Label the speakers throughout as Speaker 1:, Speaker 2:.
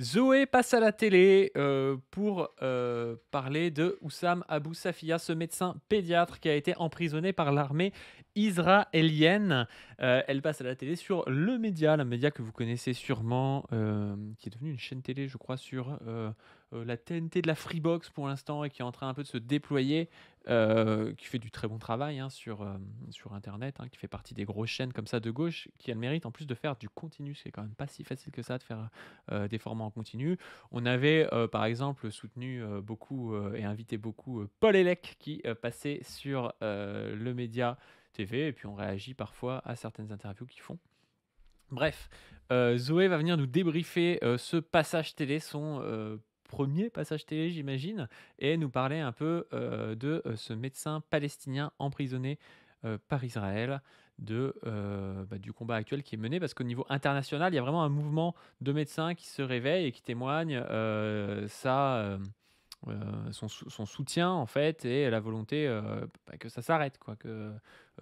Speaker 1: Zoé passe à la télé pour parler de Oussam Abou Safia, ce médecin pédiatre qui a été emprisonné par l'armée israélienne. Elle passe à la télé sur Le Média, le média que vous connaissez sûrement, qui est devenu une chaîne télé, je crois, sur la TNT de la Freebox pour l'instant et qui est en train un peu de se déployer, qui fait du très bon travail hein, sur Internet, hein, qui fait partie des grosses chaînes comme ça de gauche, qui a le mérite en plus de faire du continu, ce qui est quand même pas si facile que ça de faire des formats en continu. On avait par exemple soutenu beaucoup et invité beaucoup Paul Elec qui passait sur le média TV et puis on réagit parfois à certaines interviews qu'ils font. Bref, Zoé va venir nous débriefer ce passage télé, son premier passage télé, j'imagine, et nous parler un peu de ce médecin palestinien emprisonné par Israël, du combat actuel qui est mené, parce qu'au niveau international, il y a vraiment un mouvement de médecins qui se réveillent et qui témoignent son soutien en fait et la volonté que ça s'arrête, quoi, que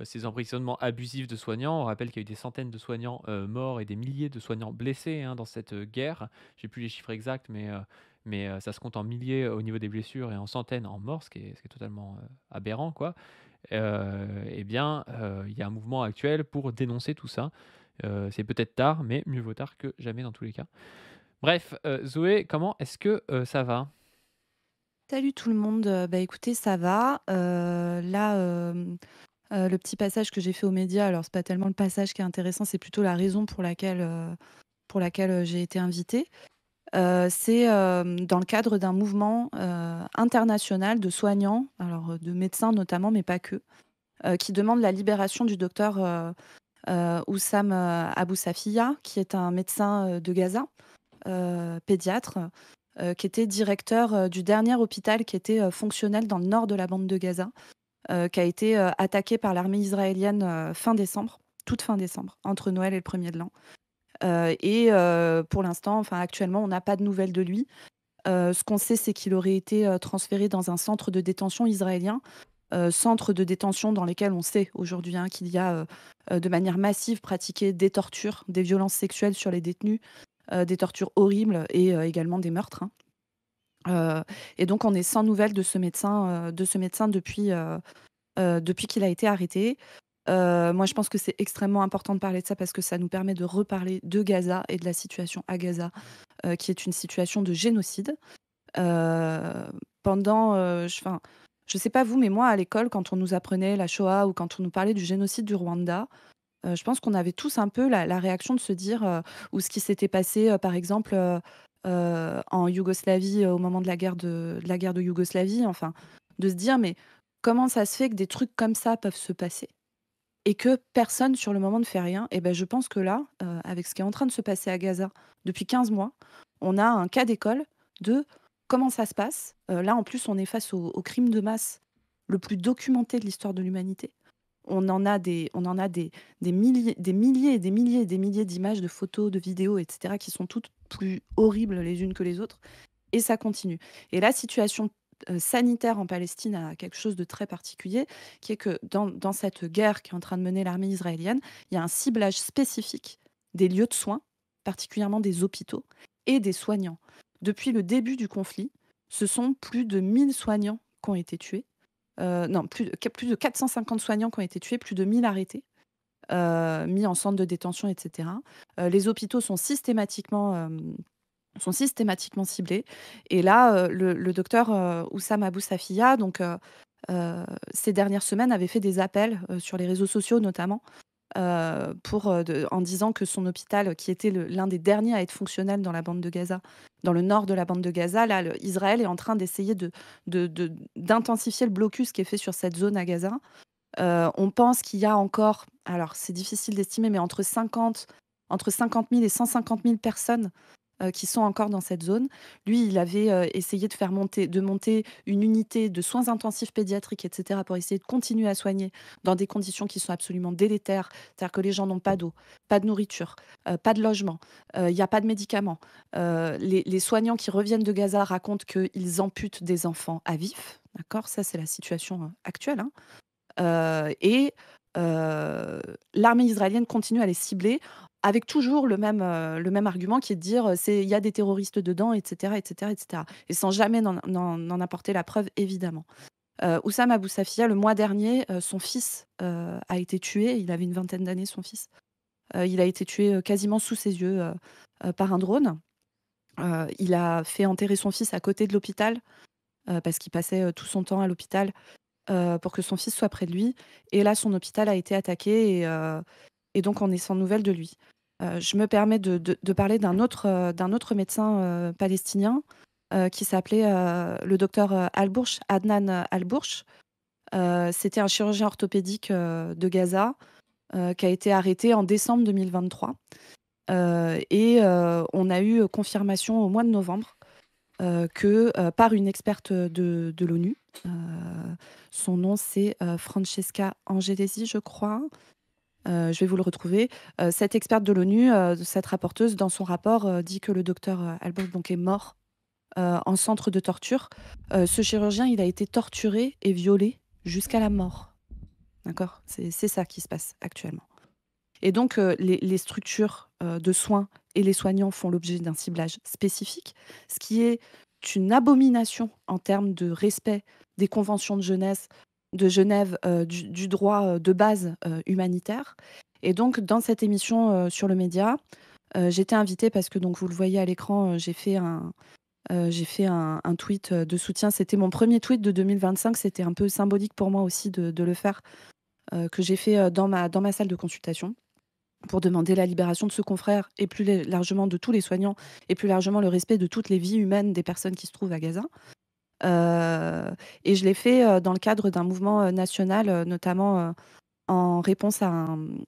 Speaker 1: ces emprisonnements abusifs de soignants. On rappelle qu'il y a eu des centaines de soignants morts et des milliers de soignants blessés hein, dans cette guerre. J'ai plus les chiffres exacts, mais ça se compte en milliers au niveau des blessures et en centaines en morts, ce qui est totalement aberrant, quoi. Eh bien, il y a un mouvement actuel pour dénoncer tout ça. C'est peut-être tard, mais mieux vaut tard que jamais dans tous les cas. Bref, Zoé, comment est-ce que ça va?
Speaker 2: Salut tout le monde, bah, écoutez ça va, là, le petit passage que j'ai fait aux médias, alors c'est pas tellement le passage qui est intéressant, c'est plutôt la raison pour laquelle j'ai été invitée. C'est, dans le cadre d'un mouvement, international de soignants, alors, de médecins notamment, mais pas que, qui demande la libération du docteur, Oussam, Abou Safia, qui est un médecin, de Gaza, pédiatre, qui était directeur, du dernier hôpital qui était, fonctionnel dans le nord de la bande de Gaza, qui a été, attaqué par l'armée israélienne, fin décembre, toute fin décembre, entre Noël et le 1er de l'an. Pour l'instant, enfin actuellement, on n'a pas de nouvelles de lui. Ce qu'on sait, c'est qu'il aurait été, transféré dans un centre de détention israélien, centre de détention dans lesquels on sait aujourd'hui, hein, qu'il y a, de manière massive pratiqué des tortures, des violences sexuelles sur les détenus, des tortures horribles et également des meurtres, hein. Et donc on est sans nouvelles de ce médecin depuis qu'il a été arrêté. Moi, je pense que c'est extrêmement important de parler de ça parce que ça nous permet de reparler de Gaza et de la situation à Gaza, qui est une situation de génocide. Heu, je sais pas vous, mais moi, à l'école, quand on nous apprenait la Shoah ou quand on nous parlait du génocide du Rwanda, je pense qu'on avait tous un peu la réaction de se dire, ou ce qui s'était passé, par exemple, en Yougoslavie, au moment de la guerre de Yougoslavie, enfin, de se dire: «Mais comment ça se fait que des trucs comme ça peuvent se passer et que personne sur le moment ne fait rien?» Et ben, je pense que là, avec ce qui est en train de se passer à Gaza depuis 15 mois, on a un cas d'école de comment ça se passe. Là, en plus, on est face au crime de masse le plus documenté de l'histoire de l'humanité. On en a des milliers et des milliers et des milliers d'images, de photos, de vidéos, et cetera, qui sont toutes plus horribles les unes que les autres, et ça continue. Et la situation, sanitaire en Palestine a quelque chose de très particulier, qui est que dans cette guerre qui est en train de mener l'armée israélienne, il y a un ciblage spécifique des lieux de soins, particulièrement des hôpitaux et des soignants. Depuis le début du conflit, ce sont plus de 1 000 soignants qui ont été tués. Non, plus de 450 soignants qui ont été tués, plus de 1 000 arrêtés, mis en centre de détention, et cetera. Les hôpitaux sont systématiquement ciblés, et là, le docteur, Oussam Abou Safia, donc ces dernières semaines, avait fait des appels, sur les réseaux sociaux notamment, en disant que son hôpital, qui était l'un des derniers à être fonctionnel dans la bande de Gaza, dans le nord de la bande de Gaza, là, Israël est en train d'essayer d'intensifier le blocus qui est fait sur cette zone à Gaza. On pense qu'il y a encore, alors c'est difficile d'estimer, mais entre 50 000 et 150 000 personnes qui sont encore dans cette zone. Lui, il avait, essayé de monter une unité de soins intensifs pédiatriques, et cetera, pour essayer de continuer à soigner dans des conditions qui sont absolument délétères. C'est-à-dire que les gens n'ont pas d'eau, pas de nourriture, pas de logement, il y a pas de médicaments. Les soignants qui reviennent de Gaza racontent qu'ils amputent des enfants à vif, d'accord? Ça, c'est la situation, actuelle, hein. Et l'armée israélienne continue à les cibler avec toujours le même argument qui est de dire, c'est il y a des terroristes dedans et cetera et cetera et cetera et sans jamais n'en apporter la preuve évidemment. Oussama Abou Safia, le mois dernier, son fils, a été tué. Il avait une vingtaine d'années, son fils. Il a été tué, quasiment sous ses yeux, par un drone. Il a fait enterrer son fils à côté de l'hôpital, parce qu'il passait, tout son temps à l'hôpital, pour que son fils soit près de lui et là, son hôpital a été attaqué et donc on est sans nouvelles de lui. Je me permets de parler d'un autre médecin, palestinien, qui s'appelait, le docteur, Al-Bourch, Adnan Al-Bourch. C'était un chirurgien orthopédique, de Gaza, qui a été arrêté en décembre 2023. On a eu confirmation au mois de novembre, par une experte de l'ONU. Heu, Son nom c'est, Francesca Angelesi, je crois. Je vais vous le retrouver. Cette experte de l'ONU, cette rapporteuse, dans son rapport, dit que le docteur, Al-Bourch donc est mort, en centre de torture. Ce chirurgien, il a été torturé et violé jusqu'à la mort. D'accord? C'est ça qui se passe actuellement. Et donc, les structures, de soins et les soignants font l'objet d'un ciblage spécifique, ce qui est une abomination en termes de respect des conventions de Genève, du droit, de base, humanitaire. Et donc dans cette émission, sur le média, j'étais invitée parce que donc vous le voyez à l'écran, j'ai fait un tweet, de soutien. C'était mon premier tweet de 2025, c'était un peu symbolique pour moi aussi de le faire, que j'ai fait, dans ma salle de consultation pour demander la libération de ce confrère et plus largement de tous les soignants et plus largement le respect de toutes les vies humaines des personnes qui se trouvent à Gaza. Et je l'ai fait, dans le cadre d'un mouvement, national, notamment, en réponse à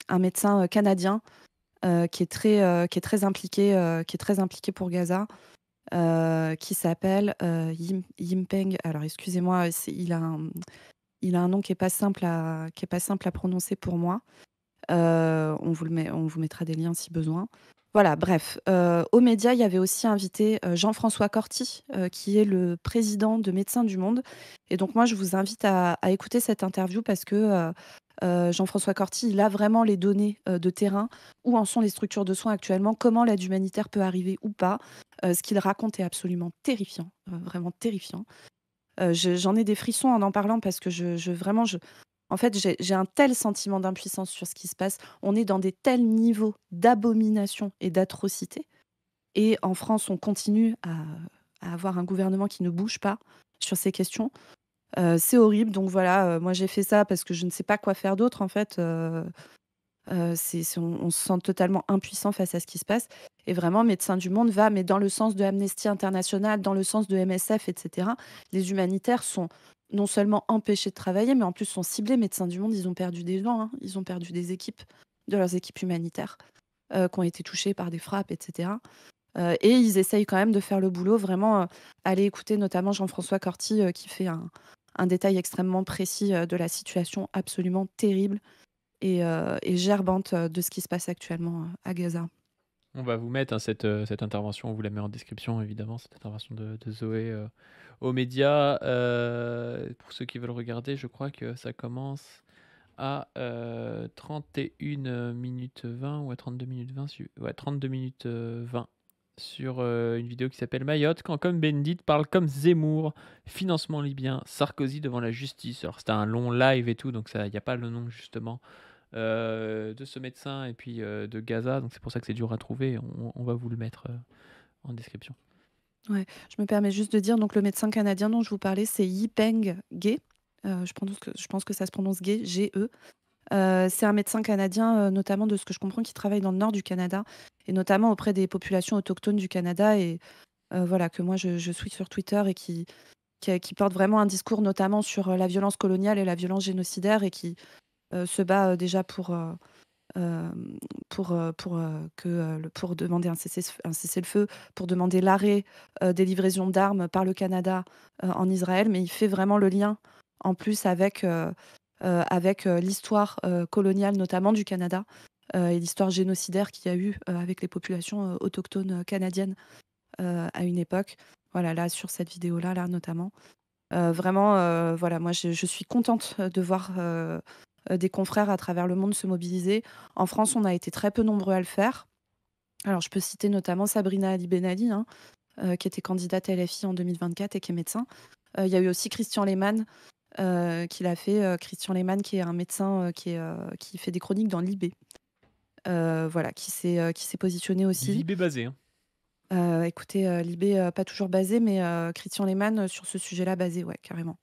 Speaker 2: un médecin, canadien, qui est très impliqué, pour Gaza, qui s'appelle, Yimpeng. Alors excusez-moi, il a un nom qui est pas simple à prononcer pour moi. On vous mettra des liens si besoin. Voilà, bref, aux médias, il y avait aussi invité, Jean-François Corti, qui est le président de Médecins du Monde et donc moi, je vous invite à écouter cette interview parce que, Jean-François Corti, il a vraiment les données, de terrain. Où en sont les structures de soins actuellement? Comment l'aide humanitaire peut arriver ou pas? Ce qu'il raconte est absolument terrifiant, vraiment terrifiant. J'en ai des frissons en parlant parce que je vraiment je en fait, j'ai un tel sentiment d'impuissance sur ce qui se passe. On est dans des tels niveaux d'abomination et d'atrocité et en France, on continue à avoir un gouvernement qui ne bouge pas sur ces questions. C'est horrible donc voilà, moi j'ai fait ça parce que je ne sais pas quoi faire d'autre en fait, c'est on se sent totalement impuissant face à ce qui se passe et vraiment Médecins du Monde va mais dans le sens de Amnesty International, dans le sens de MSF et cetera. Les humanitaires sont non seulement empêchés de travailler, mais en plus sont ciblés. Médecins du Monde, ils ont perdu des gens, hein. Ils ont perdu des équipes, de leurs équipes humanitaires, qui ont été touchées par des frappes et cetera. Et ils essayent quand même de faire le boulot. Vraiment, allez écouter notamment Jean-François Corti, qui fait un détail extrêmement précis, de la situation absolument terrible et gerbante, de ce qui se passe actuellement, à Gaza.
Speaker 1: On va vous mettre, hein, cette intervention, on vous la met en description évidemment, cette intervention de Zoé, aux médias. Pour ceux qui veulent regarder, je crois que ça commence à 31 minutes 20 ou à 32 minutes 20, 32 minutes 20 sur une vidéo qui s'appelle Mayotte, quand Cohn-Bendit parle comme Zemmour, financement libyen, Sarkozy devant la justice. Alors c'était un long live et tout, donc il n'y a pas le nom justement de ce médecin et puis de Gaza, donc c'est pour ça que c'est dur à trouver. On va vous le mettre en description.
Speaker 2: Ouais, je me permets juste de dire, donc le médecin canadien dont je vous parlais, c'est Yipeng Gue. Je pense que ça se prononce Gue, G-E. C'est un médecin canadien, notamment de ce que je comprends, qui travaille dans le nord du Canada et notamment auprès des populations autochtones du Canada et voilà, que moi je suis sur Twitter et qui porte vraiment un discours notamment sur, la violence coloniale et la violence génocidaire et qui, se bat, déjà pour demander un cessez-le-feu, pour demander l'arrêt, des livraisons d'armes par le Canada, en Israël. Mais il fait vraiment le lien en plus avec, l'histoire, coloniale notamment du Canada, et l'histoire génocidaire qu'il y a eu, avec les populations, autochtones, canadiennes, à une époque. Voilà, là, sur cette vidéo-là, là, notamment. Vraiment, voilà, moi je suis contente, de voir, des confrères à travers le monde se mobiliser. En France, on a été très peu nombreux à le faire. Alors je peux citer notamment Sabrina Ali Ben Ali, hein, qui était candidate à LFI en 2024 et qui est médecin. Il y a eu aussi Christian Lehmann, qui l'a fait, Christian Lehmann qui est un médecin, qui fait des chroniques dans Libé. Voilà, qui s'est positionné
Speaker 1: Du
Speaker 2: aussi.
Speaker 1: Libé basé, hein.
Speaker 2: Écoutez, Libé, pas toujours basé, mais Christian Lehmann, sur ce sujet-là, basé, ouais, carrément.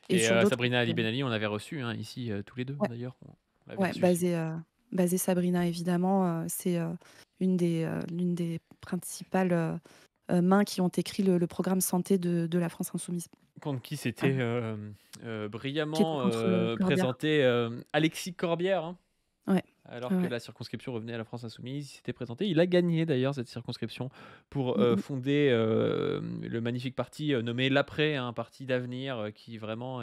Speaker 2: Et
Speaker 1: Et
Speaker 2: sur d'autres
Speaker 1: Sabrina
Speaker 2: sujets.
Speaker 1: Ali Ben Ali, on l'avait reçue, hein, ici, tous les 2
Speaker 2: Ouais,
Speaker 1: d'ailleurs. On l'avait
Speaker 2: ouais,
Speaker 1: reçue ici.
Speaker 2: basé Sabrina évidemment, c'est, l'une des principales, mains qui ont écrit le programme santé de la France insoumise.
Speaker 1: Contre qui
Speaker 2: Ah,
Speaker 1: s'était,
Speaker 2: qui était
Speaker 1: brillamment,
Speaker 2: contre, Corbière.
Speaker 1: présenté, Alexis Corbière, hein.
Speaker 2: Ouais,
Speaker 1: Alors
Speaker 2: ouais,
Speaker 1: que
Speaker 2: ouais.
Speaker 1: la circonscription revenait à la France insoumise, il s'était présenté. Il a gagné d'ailleurs cette circonscription pour,
Speaker 2: Mmh mh.
Speaker 1: fonder, le magnifique parti, nommé l'Après, un parti d'avenir, qui vraiment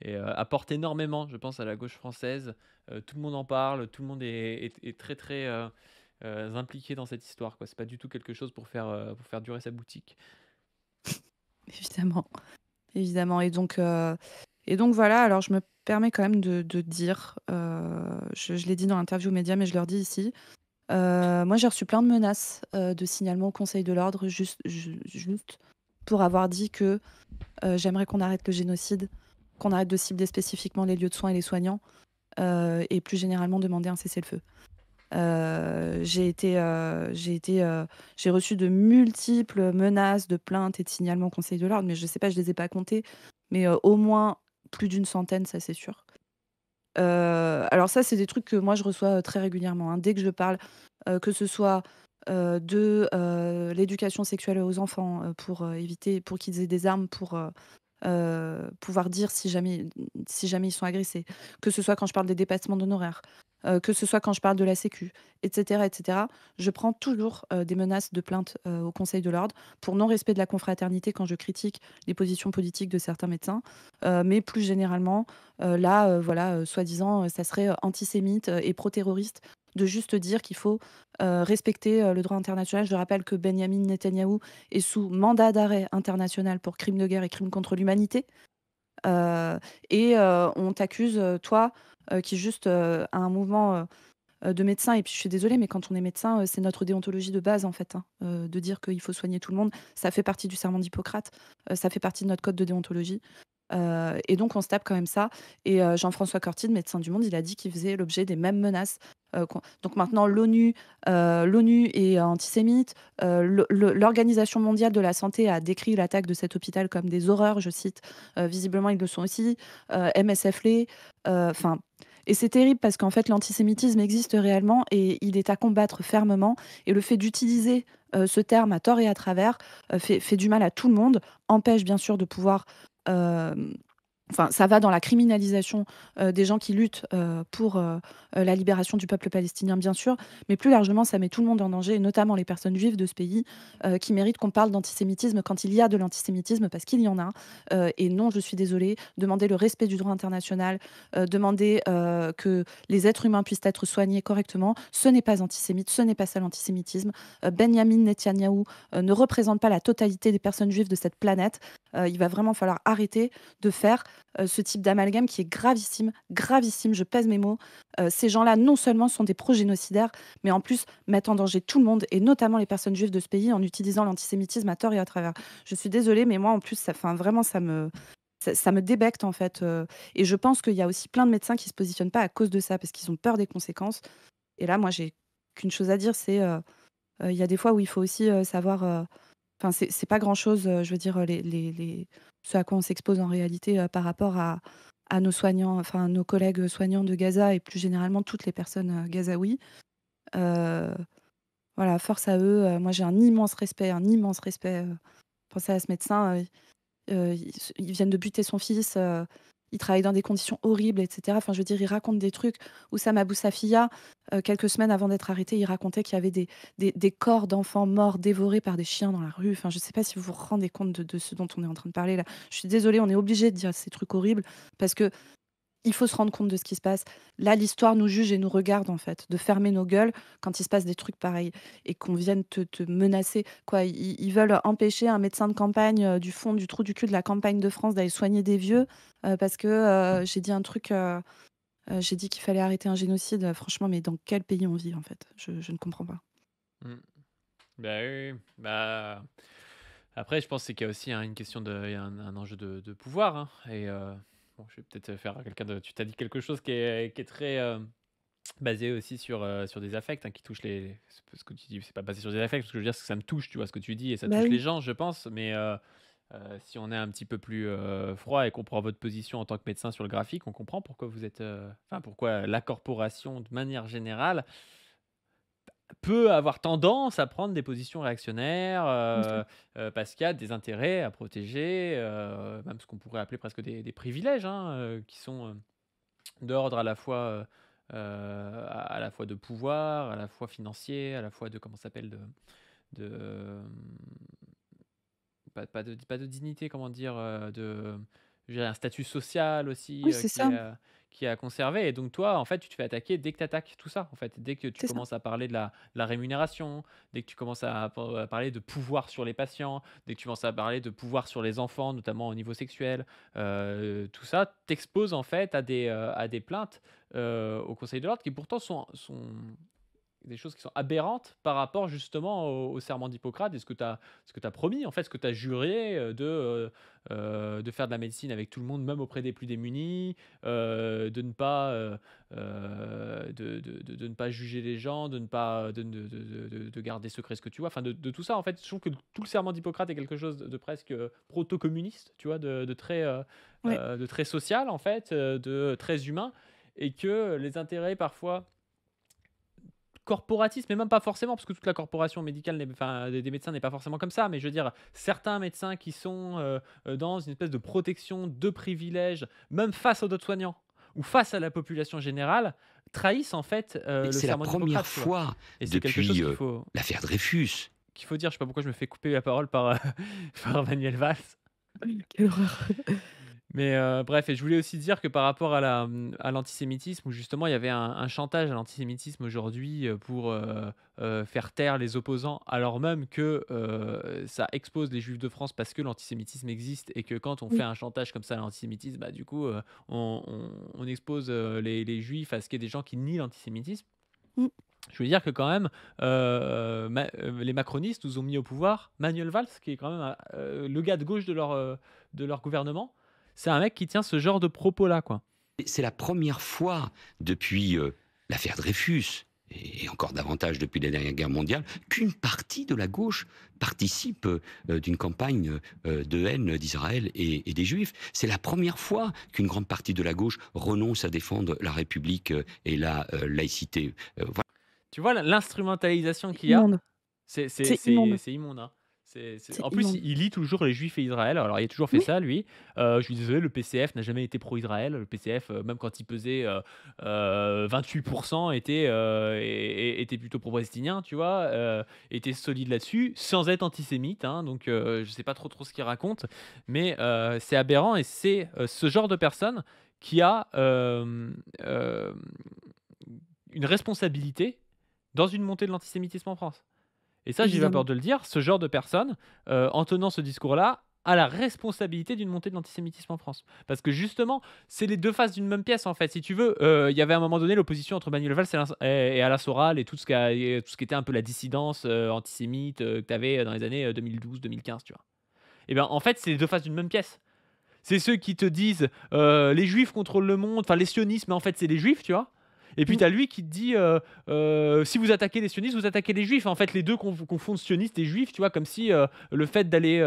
Speaker 1: apporte énormément, je pense, à la gauche française. Tout le monde en parle, tout le monde est très, très, impliqué dans cette histoire, quoi. C'est pas du tout quelque chose pour faire durer sa boutique.
Speaker 2: Évidemment, évidemment et donc voilà, alors je me permets quand même de dire, je l'ai dit dans l'interview aux médias, mais je leur dis ici, moi j'ai reçu plein de menaces, de signalement au conseil de l'ordre juste pour avoir dit que, j'aimerais qu'on arrête le génocide, qu'on arrête de cibler spécifiquement les lieux de soins et les soignants, et plus généralement demander un cessez-le-feu. J'ai reçu de multiples menaces, de plaintes et de signalements au conseil de l'ordre, mais je sais pas, je les ai pas comptés, mais au moins plus d'une centaine, ça c'est sûr. Alors ça, c'est des trucs que moi je reçois, très régulièrement, hein. Dès que je parle, que ce soit, de, l'éducation sexuelle aux enfants, pour qu'ils aient des armes pour, pouvoir dire si jamais ils sont agressés, que ce soit quand je parle des dépassements d'honoraires, que ce soit quand je parle de la sécu, et cetera. Je prends toujours, des menaces de plainte, au conseil de l'ordre pour non-respect de la confraternité quand je critique les positions politiques de certains médecins, mais plus généralement, là, voilà, soi-disant, ça serait, antisémite, et pro-terroriste de juste dire qu'il faut, respecter, le droit international. Je rappelle que Benyamin Netanyahou est sous mandat d'arrêt international pour crimes de guerre et crimes contre l'humanité, heu on t'accuse, toi, qui juste, a un mouvement, de médecin et puis je suis désolée, mais quand on est médecin, c'est notre déontologie de base, en fait, hein, de dire qu'il faut soigner tout le monde. Ça fait partie du serment d'Hippocrate, ça fait partie de notre code de déontologie. Et donc on se tape quand même ça et Jean-François Cortine, Médecins du Monde, il a dit qu'il faisait l'objet des mêmes menaces, qu'on donc maintenant l'ONU est antisémite, l'Organisation mondiale de la santé a décrit l'attaque de cet hôpital comme des horreurs, je cite, visiblement ils le sont aussi, MSF les, enfin et c'est terrible parce qu'en fait l'antisémitisme existe réellement et il est à combattre fermement et le fait d'utiliser, ce terme à tort et à travers, fait du mal à tout le monde, empêche bien sûr de pouvoir, Hem, enfin, ça va dans la criminalisation, des gens qui luttent, pour, la libération du peuple palestinien, bien sûr, mais plus largement, ça met tout le monde en danger et notamment les personnes juives de ce pays, qui méritent qu'on parle d'antisémitisme quand il y a de l'antisémitisme, parce qu'il y en a, et non, je suis désolée, demander le respect du droit international, demander, que les êtres humains puissent être soignés correctement, ce n'est pas antisémite, ce n'est pas ça l'antisémitisme. Benyamin Netanyahou, ne représente pas la totalité des personnes juives de cette planète. Il va vraiment falloir arrêter de faire, ce type d'amalgame qui est gravissime, gravissime, je pèse mes mots. Ces gens-là, non seulement sont des pro-génocidaires, mais en plus mettent en danger tout le monde et notamment les personnes juives de ce pays en utilisant l'antisémitisme à tort et à travers. Je suis désolée, mais moi en plus ça enfin vraiment ça me débecte en fait, et je pense qu'il y a aussi plein de médecins qui se positionnent pas à cause de ça, parce qu'ils ont peur des conséquences et là moi j'ai qu'une chose à dire, c'est, il y a des fois où il faut aussi, savoir, enfin, c'est pas grand-chose, je veux dire, ce à quoi on s'expose en réalité, par rapport à nos soignants, enfin, nos collègues, soignants de Gaza et plus généralement toutes les personnes, gazaouis. Heu, voilà, force à eux, moi j'ai un immense respect, pensez à ce médecin, ils viennent de buter son fils, il travaille dans des conditions horribles et cetera. Enfin, je veux dire, il raconte des trucs. Oussama Abou Safia, quelques semaines avant d'être arrêté, il racontait qu'il y avait des corps d'enfants morts dévorés par des chiens dans la rue. Enfin, je sais pas si vous vous rendez compte de ce dont on est en train de parler là. Je suis désolée, on est obligé de dire ces trucs horribles parce que il faut se rendre compte de ce qui se passe. Là, l'histoire nous juge et nous regarde, en fait, de fermer nos gueules quand il se passe des trucs pareils et qu'on vienne te menacer. Quoi, ils veulent empêcher un médecin de campagne du fond du trou du cul de la campagne de France d'aller soigner des vieux parce que j'ai dit un truc J'ai dit qu'il fallait arrêter un génocide, franchement, mais dans quel pays on vit, en fait? Je ne comprends pas.
Speaker 1: Mmh. Bah, oui, oui. Bah, après je pense c'est qu'il y a aussi, hein, une question de il y a un enjeu de pouvoir, hein et bon je vais peut-être faire quelqu'un de tu t'as dit quelque chose qui est très, basé aussi sur des affects, hein, qui touchent les ce que tu dis, c'est pas basé sur des affects, ce que je veux dire, c'est que ça me touche, tu vois, ce que tu dis et ça
Speaker 2: Bah
Speaker 1: touche les
Speaker 2: oui,
Speaker 1: gens, je pense, mais si on est un petit peu plus, froid et qu'on prend votre position en tant que médecin sur le graphique, on comprend pourquoi vous êtes, enfin pourquoi la corporation de manière générale peut avoir tendance à prendre des positions réactionnaires,
Speaker 2: bien sûr.
Speaker 1: parce qu'il y a des intérêts à protéger, même ce qu'on pourrait appeler presque des privilèges, hein, qui sont, d'ordre à la fois, à la fois de pouvoir, à la fois financier, à la fois de comment ça s'appelle? De, pas de dignité, comment dire? Je dirais un statut social aussi,
Speaker 2: Oui, c'est ça,
Speaker 1: qui est à conserver et donc toi, en fait, tu te fais attaquer dès que tu attaques tout ça, en fait. Dès que tu
Speaker 2: c'est ça.
Speaker 1: commences à parler de la rémunération, dès que tu commences à parler de pouvoir sur les patients, dès que tu commences à parler de pouvoir sur les enfants, notamment au niveau sexuel, tout ça t'expose, en fait, à des plaintes, au Conseil de l'ordre qui pourtant sont des choses qui sont aberrantes par rapport justement au serment d'Hippocrate et ce que tu as promis, en fait, ce que tu as juré, de faire de la médecine avec tout le monde, même auprès des plus démunis, de ne pas, de ne pas juger les gens, de ne pas de garder secret ce que tu vois, enfin de tout ça, en fait. Je trouve que tout le serment d'Hippocrate est quelque chose de presque, proto-communiste, tu vois?
Speaker 2: Ouais,
Speaker 1: De très social, en fait, de très humain et que les intérêts parfois corporatisme, mais même pas forcément, parce que toute la corporation médicale enfin, des médecins n'est pas forcément comme ça, mais je veux dire, certains médecins qui sont dans une espèce de protection, de privilèges, même face aux autres soignants ou face à la population générale, trahissent en fait
Speaker 3: Mais
Speaker 1: le
Speaker 3: c'est la
Speaker 1: serment
Speaker 3: première
Speaker 1: d'Hippocrate, tu vois.
Speaker 3: fois
Speaker 1: Et c'est quelque chose
Speaker 3: depuis, l'affaire Dreyfus.
Speaker 1: qu'il faut dire. Je sais pas pourquoi je me fais couper la parole par, par Manuel Valls.
Speaker 2: quelle horreur.
Speaker 1: Mais bref et je voulais aussi dire que par rapport à l'antisémitisme où justement il y avait un chantage à l'antisémitisme aujourd'hui, pour, faire taire les opposants alors même que, ça expose les juifs de France parce que l'antisémitisme existe et que quand on fait
Speaker 2: Oui,
Speaker 1: un chantage comme ça à l'antisémitisme, bah, du coup, on expose, les juifs à ce qu'il y ait des gens qui nient l'antisémitisme.
Speaker 2: mmh,
Speaker 1: Je veux dire que quand même, les macronistes nous ont mis au pouvoir Manuel Valls, qui est quand même le gars de gauche de leur gouvernement. C'est un mec qui tient ce genre de propos-là, quoi.
Speaker 3: C'est la première fois depuis, l'affaire Dreyfus et encore davantage depuis la dernière guerre mondiale, qu'une partie de la gauche participe, d'une campagne, de haine d'Israël et des Juifs. C'est la première fois qu'une grande partie de la gauche renonce à défendre la République, et la, laïcité. Voilà.
Speaker 1: Tu vois l'instrumentalisation
Speaker 2: c'est
Speaker 1: qu'il y a?
Speaker 2: immonde,
Speaker 1: C'est
Speaker 2: c'est immonde,
Speaker 1: c'est immonde, hein.
Speaker 2: c'est
Speaker 1: En plus,
Speaker 2: immonde.
Speaker 1: il lie toujours les Juifs et Israël. Alors, il a toujours fait
Speaker 2: Oui,
Speaker 1: ça, lui. Je suis désolé, le PCF n'a jamais été pro-Israël. Le PCF, même quand il pesait 28 était plutôt pro-palestinien, tu vois. Était solide là-dessus, sans être antisémite, hein. Donc, je sais pas trop ce qu'il raconte, mais c'est aberrant et c'est ce genre de personne qui a une responsabilité dans une montée de l'antisémitisme en France. Et ça, j'ai pas peur
Speaker 2: évidemment.
Speaker 1: de le dire, ce genre de personne, en tenant ce discours-là, a la responsabilité d'une montée de l'antisémitisme en France. Parce que justement, c'est les 2 faces d'une même pièce, en fait. Si tu veux, il y avait à un moment donné l'opposition entre Manuel Valls et Alain Soral et tout ce qui était un peu la dissidence, antisémite, que tu avais dans les années, 2012-2015, tu vois? Et ben, en fait, c'est les 2 faces d'une même pièce. C'est ceux qui te disent, «Les juifs contrôlent le monde», enfin les sionistes, mais en fait, c'est les juifs, tu vois? Et puis
Speaker 2: Mmh,
Speaker 1: tu as lui qui te dit, «Si vous attaquez les sionistes, vous attaquez les juifs». En fait, les 2 confondent sionistes et juifs, tu vois? Comme si, le fait d'aller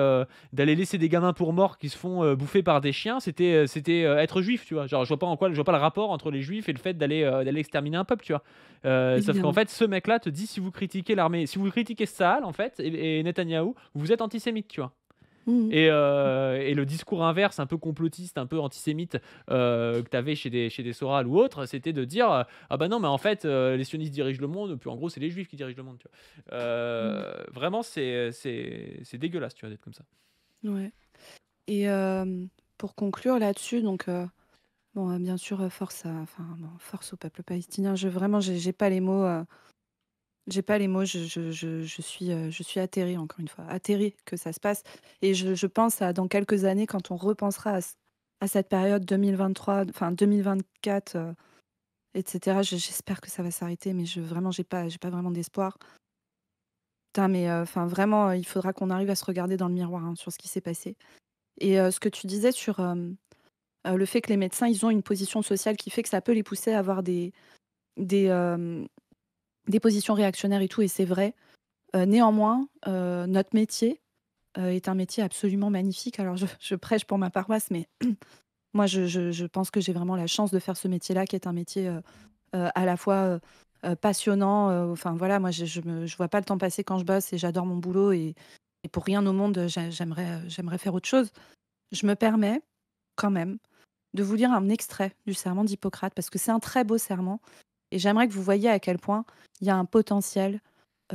Speaker 1: laisser des gamins pour morts qui se font, bouffer par des chiens, c'était, être juif, tu vois? Genre, je vois pas le rapport entre les juifs et le fait d'aller exterminer un peuple, tu vois? Sauf qu'en
Speaker 2: évidemment.
Speaker 1: fait, ce mec-là te dit: «Si vous critiquez l'armée si vous critiquez Tsahal, en fait, et Netanyahou, vous êtes antisémite», tu vois?
Speaker 2: Mmh mh.
Speaker 1: Et le discours inverse, un peu complotiste, un peu antisémite, que tu avais chez des Soral ou autres, c'était de dire, «Ah bah non, mais en fait, les sionistes dirigent le monde, puis en gros, c'est les juifs qui dirigent le monde», tu vois?
Speaker 2: Mmh.
Speaker 1: Vraiment, c'est dégueulasse, tu vois, d'être comme ça.
Speaker 2: Ouais et pour conclure là-dessus donc bon, bien sûr, force à enfin bon, force au peuple palestinien. Vraiment, j'ai pas les mots, j'ai pas les mots. Je suis atterrée encore une fois, atterrée que ça se passe et je pense à dans quelques années quand on repensera à cette période 2023, enfin 2024, et cetera. J'espère que ça va s'arrêter, mais vraiment, j'ai pas vraiment d'espoir. Putain, mais enfin, vraiment, il faudra qu'on arrive à se regarder dans le miroir, hein, sur ce qui s'est passé. Et ce que tu disais sur, le fait que les médecins, ils ont une position sociale qui fait que ça peut les pousser à avoir des, des positions réactionnaires et tout, et c'est vrai. Néanmoins, notre métier, est un métier absolument magnifique. Alors je prêche pour ma paroisse, mais moi je pense que j'ai vraiment la chance de faire ce métier-là, qui est un métier, à la fois, passionnant, enfin voilà, moi je vois pas le temps passer quand je bosse et j'adore mon boulot, et pour rien au monde, j'aimerais faire autre chose. Je me permets quand même de vous lire un extrait du serment d'Hippocrate, parce que c'est un très beau serment, et j'aimerais que vous voyiez à quel point il y a un potentiel,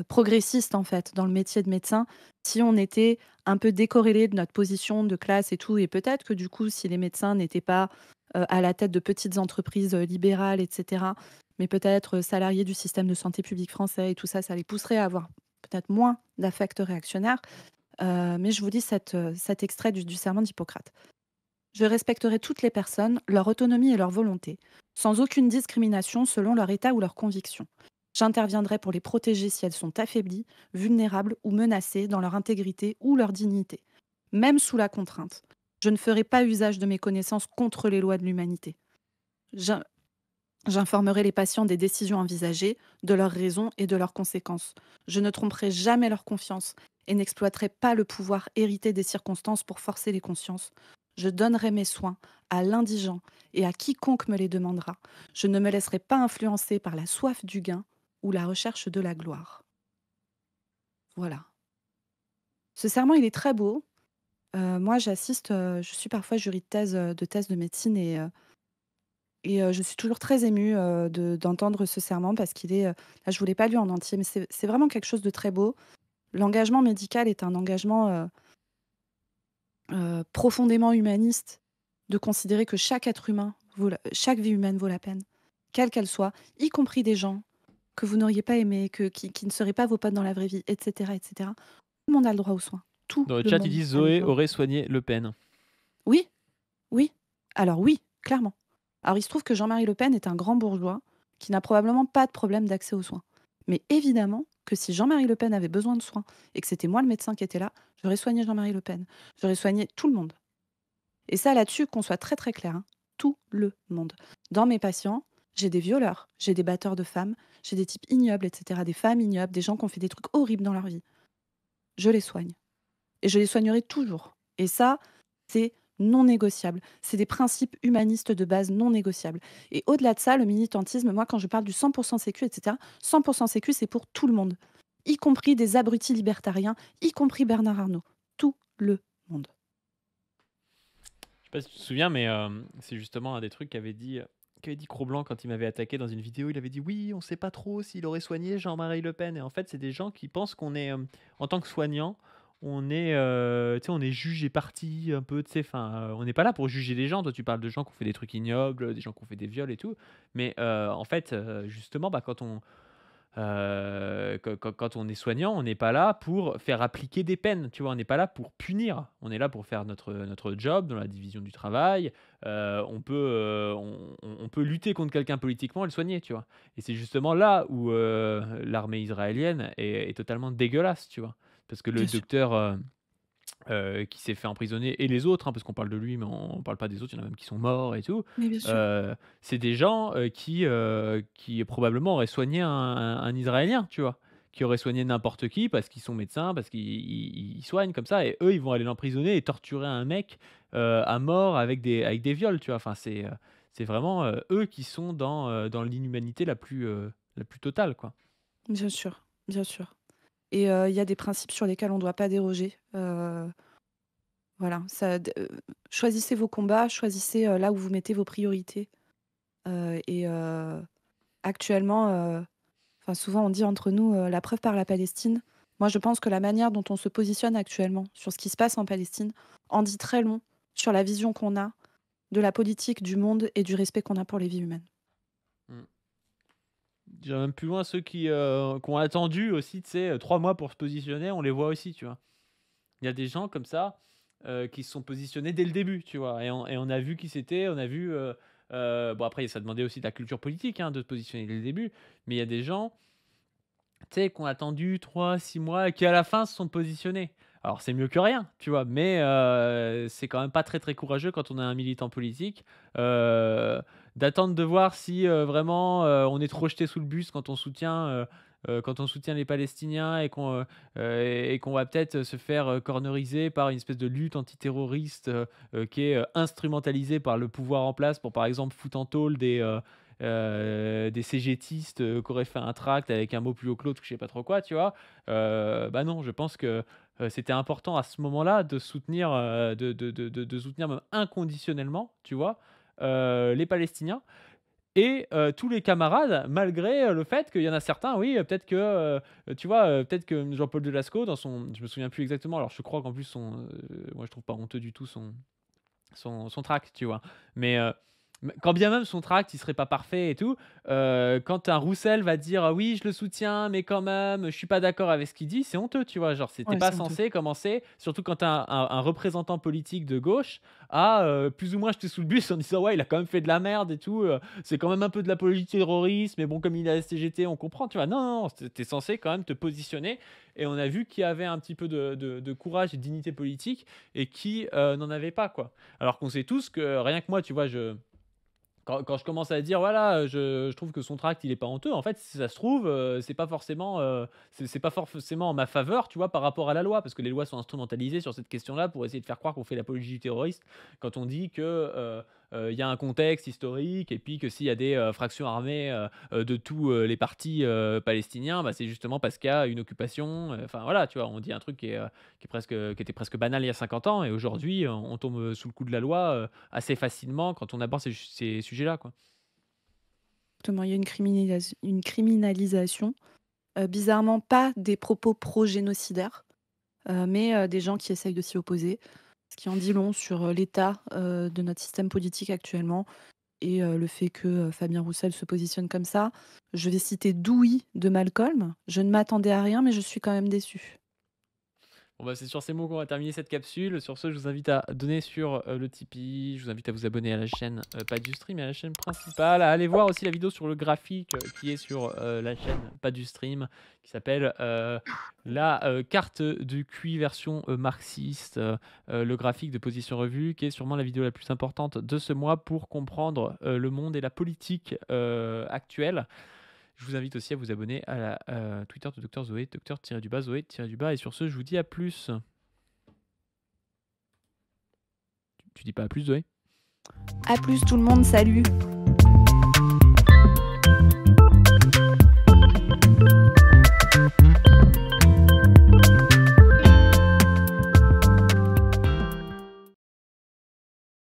Speaker 2: progressiste, en fait, dans le métier de médecin, si on était un peu décorrélé de notre position de classe et tout, et peut-être que du coup, si les médecins n'étaient pas, à la tête de petites entreprises, libérales et cetera, mais peut-être, salariés du système de santé publique français et tout ça, ça les pousserait à avoir peut-être moins d'affects réactionnaires. Mais je vous lis cet extrait du serment d'Hippocrate. Je respecterai toutes les personnes, leur autonomie et leur volonté, sans aucune discrimination selon leur état ou leur conviction. J'interviendrai pour les protéger si elles sont affaiblies, vulnérables ou menacées dans leur intégrité ou leur dignité, même sous la contrainte. Je ne ferai pas usage de mes connaissances contre les lois de l'humanité. J'in- J'informerai les patients des décisions envisagées, de leurs raisons et de leurs conséquences. Je ne tromperai jamais leur confiance et n'exploiterai pas le pouvoir hérité des circonstances pour forcer les consciences. Je donnerai mes soins à l'indigent et à quiconque me les demandera. Je ne me laisserai pas influencer par la soif du gain ou la recherche de la gloire. Voilà. Ce serment, il est très beau. Moi, j'assiste, je suis parfois jury de thèse de médecine, et je suis toujours très émue, d'entendre ce serment, parce qu'il est, là, je ne vous l'ai pas lu en entier, mais c'est vraiment quelque chose de très beau. L'engagement médical est un engagement, profondément humaniste, de considérer que chaque être humain chaque vie humaine vaut la peine, quelle qu'elle soit, y compris des gens que vous n'auriez pas aimés, qui ne seraient pas vos potes dans la vraie vie, et cetera, et cetera. Tout le monde a le droit aux soins. Tout
Speaker 1: Dans le
Speaker 2: le
Speaker 1: chat, ils
Speaker 2: monde
Speaker 1: disent
Speaker 2: a le
Speaker 1: Zoé
Speaker 2: droit.
Speaker 1: aurait soigné Le Pen.
Speaker 2: Oui, oui. Alors oui, clairement. Alors il se trouve que Jean-Marie Le Pen est un grand bourgeois qui n'a probablement pas de problème d'accès aux soins. Mais évidemment que si Jean-Marie Le Pen avait besoin de soins et que c'était moi le médecin qui était là, j'aurais soigné Jean-Marie Le Pen. J'aurais soigné tout le monde. Et ça, là-dessus, qu'on soit très très clair, hein, tout le monde. Dans mes patients, j'ai des violeurs, j'ai des batteurs de femmes, j'ai des types ignobles, etc., des femmes ignobles, des gens qui ont fait des trucs horribles dans leur vie. Je les soigne. Et je les soignerai toujours. Et ça, c'est non négociable. C'est des principes humanistes de base non négociables. Et au-delà de ça, le militantisme, moi, quand je parle du 100% sécu, etc., 100% sécu, c'est pour tout le monde, y compris des abrutis libertariens, y compris Bernard Arnault. Tout le monde.
Speaker 1: Je sais pas si tu te souviens, mais c'est justement un des trucs qu'avait dit Cro-Blanc quand il m'avait attaqué dans une vidéo. Il avait dit oui, on sait pas trop s'il aurait soigné Jean-Marie Le Pen. Et en fait, c'est des gens qui pensent qu'on est, en tant que soignant, tu sais, on est juge et parti un peu, tu sais, enfin, on n'est pas là pour juger les gens. Toi, tu parles de gens qui ont fait des trucs ignobles, des gens qui ont fait des viols et tout. Mais en fait, justement, bah, quand on est soignant, on n'est pas là pour faire appliquer des peines, tu vois? On n'est pas là pour punir. On est là pour faire notre job dans la division du travail. On peut lutter contre quelqu'un politiquement et le soigner, tu vois? Et c'est justement là où, l'armée israélienne est totalement dégueulasse, tu vois? Parce que le
Speaker 2: Bien sûr.
Speaker 1: docteur, qui s'est fait emprisonner, et les autres, hein, parce qu'on parle de lui, mais on parle pas des autres, il y en a même qui sont morts et tout.
Speaker 2: Mais bien sûr.
Speaker 1: C'est des gens, qui probablement auraient soigné un Israélien, tu vois? Qui auraient soigné n'importe qui parce qu'ils sont médecins, parce qu'ils soignent comme ça, et eux, ils vont aller l'emprisonner et torturer un mec, à mort avec des viols, tu vois? Enfin, c'est vraiment, eux qui sont dans l'inhumanité la plus totale, quoi.
Speaker 2: Bien sûr. Bien sûr. Et il y a des principes sur lesquels on ne doit pas déroger. Voilà. Choisissez vos combats, choisissez là où vous mettez vos priorités. Et actuellement, enfin, souvent on dit entre nous, la preuve par la Palestine. Moi, je pense que la manière dont on se positionne actuellement sur ce qui se passe en Palestine en dit très long sur la vision qu'on a de la politique, du monde et du respect qu'on a pour les vies humaines.
Speaker 1: Mmh. J'irais même plus loin, ceux qui ont attendu aussi, tu sais, 3 mois pour se positionner, on les voit aussi, tu vois? Il y a des gens comme ça, qui se sont positionnés dès le début, tu vois? Et on a vu qui c'était, on a vu, Bon, après, ça demandait aussi de la culture politique, hein, de se positionner dès le début, mais il y a des gens, tu sais, qui ont attendu 3, 6 mois et qui, à la fin, se sont positionnés. Alors, c'est mieux que rien, tu vois, mais c'est quand même pas très, très courageux quand on est un militant politique, heu, d'attendre de voir si, vraiment, on est trop jeté sous le bus quand on soutient les Palestiniens et qu'on va peut-être se faire, corneriser par une espèce de lutte antiterroriste, qui est, instrumentalisée par le pouvoir en place pour, par exemple, foutre en tôle des cégétistes, qui auraient fait un tract avec un mot plus haut que l'autre, je sais pas trop quoi, tu vois? Bah, non, je pense que, c'était important à ce moment-là de soutenir, de soutenir même inconditionnellement, tu vois? Les Palestiniens et tous les camarades, malgré, le fait qu'il y en a certains, oui, peut-être que, tu vois, peut-être que Jean-Paul Delelasco dans son je me souviens plus exactement, alors je crois qu'en plus moi je trouve pas honteux du tout son tract, tu vois? Mais, quand bien même son tract, il serait pas parfait et tout, quand un Roussel va dire: «Ah oui, je le soutiens, mais quand même, je suis pas d'accord avec ce qu'il dit», c'est honteux, tu vois? Genre, c'était
Speaker 2: Ouais,
Speaker 1: pas
Speaker 2: c'est honteux.
Speaker 1: censé commencer, surtout quand tu as un représentant politique de gauche, à, plus ou moins jeter sous le bus en disant: «Ouais, il a quand même fait de la merde et tout, c'est quand même un peu de l'apologie terroriste, mais bon, comme il est STGT, on comprend», tu vois? Non, non, non, tu es censé quand même te positionner et on a vu qu'il y avait un petit peu de courage et de dignité politique et qui, n'en avait pas, quoi. Alors qu'on sait tous que rien que moi, tu vois, quand je commence à dire: «Voilà, je trouve que son tract, il est pas honteux», en fait, si ça se trouve, c'est pas forcément en ma faveur, tu vois, par rapport à la loi. Parce que les lois sont instrumentalisées sur cette question-là pour essayer de faire croire qu'on fait l'apologie du terroriste quand on dit que, il y a un contexte historique et puis que s'il y a des, fractions armées, de tous, les partis, palestiniens, bah, c'est justement parce qu'il y a une occupation, enfin voilà, tu vois? On dit un truc qui était presque banal il y a 50 ans et aujourd'hui, on tombe, sous le coup de la loi, assez facilement quand on aborde ces sujets-là, quoi.
Speaker 2: Exactement, il y a une criminalisation, bizarrement pas des propos pro-génocidaires, mais des gens qui essayent de s'y opposer. Ce qui en dit long sur, l'état, de notre système politique actuellement et le fait que, Fabien Roussel se positionne comme ça. Je vais citer «Douy» de Malcolm: «Je ne m'attendais à rien, mais je suis quand même déçu».
Speaker 1: Bon, bah, c'est sur ces mots qu'on va terminer cette capsule. Sur ce, je vous invite à donner sur le Tipeee. Je vous invite à vous abonner à la chaîne, pas du stream, mais à la chaîne principale. À aller voir aussi la vidéo sur le graphique qui est sur la chaîne, pas du stream, qui s'appelle la carte de QI version marxiste, le graphique de Position Revue, qui est sûrement la vidéo la plus importante de ce mois pour comprendre le monde et la politique actuelle. Je vous invite aussi à vous abonner à la Twitter de Dr Zoé, Zoé-et sur ce, je vous dis à plus. Tu dis pas à plus, Zoé?
Speaker 2: À plus tout le monde, salut!